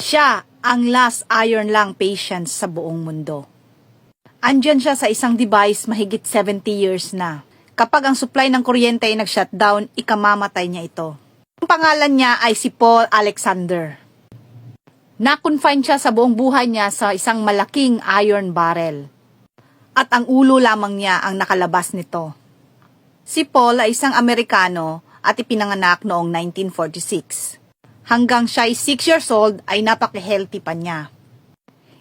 Siya ang last iron lung patient sa buong mundo. Andyan siya sa isang device mahigit 70 years na. Kapag ang supply ng kuryente ay nag-shutdown, ikamamatay niya ito. Ang pangalan niya ay si Paul Alexander. Na-confine siya sa buong buhay niya sa isang malaking iron barrel. At ang ulo lamang niya ang nakalabas nito. Si Paul ay isang Amerikano at ipinanganak noong 1946. Hanggang siya ay 6 years old ay napaka-healthy pa niya.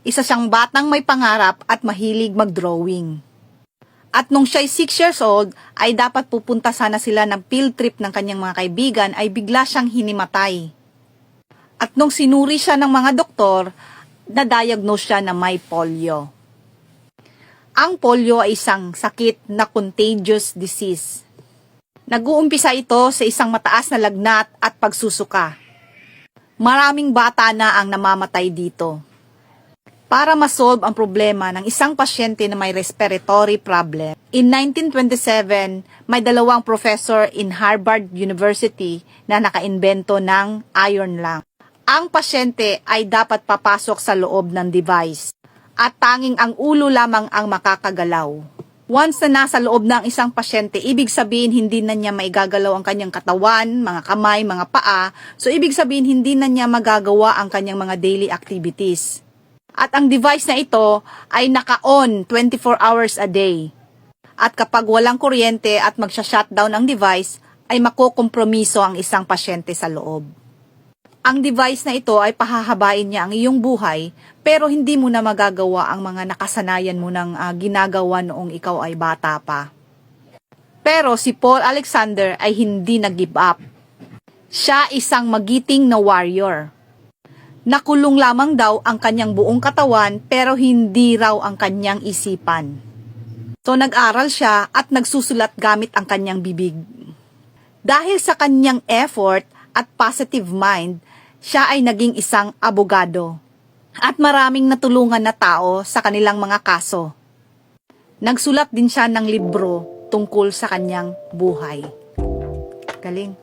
Isa siyang batang may pangarap at mahilig mag-drawing. At nung siya ay 6 years old ay dapat pupunta sana sila ng field trip ng kanyang mga kaibigan ay bigla siyang hinimatay. At nung sinuri siya ng mga doktor, na-diagnose siya na may polio. Ang polio ay isang sakit na contagious disease. Nag-uumpisa ito sa isang mataas na lagnat at pagsusuka. Maraming bata na ang namamatay dito. Para masolve ang problema ng isang pasyente na may respiratory problem, in 1927, may dalawang professor in Harvard University na nakaimbento ng iron lung. Ang pasyente ay dapat papasok sa loob ng device at tanging ang ulo lamang ang makakagalaw. Once na nasa loob ng isang pasyente, ibig sabihin hindi na niya maigagalaw ang kanyang katawan, mga kamay, mga paa. So ibig sabihin hindi na niya magagawa ang kanyang mga daily activities. At ang device na ito ay naka-on 24 hours a day. At kapag walang kuryente at magsha-shutdown ang device, ay makukompromiso ang isang pasyente sa loob. Ang device na ito ay pahahabain niya ang iyong buhay, pero hindi mo na magagawa ang mga nakasanayan mo ng ginagawa noong ikaw ay bata pa. Pero si Paul Alexander ay hindi nag-give up. Siya isang magiting na warrior. Nakulong lamang daw ang kanyang buong katawan pero hindi raw ang kanyang isipan. So nag-aral siya at nagsusulat gamit ang kanyang bibig. Dahil sa kanyang effort at positive mind, siya ay naging isang abogado at maraming natulungan na tao sa kanilang mga kaso. Nagsulat din siya ng libro tungkol sa kanyang buhay. Galing.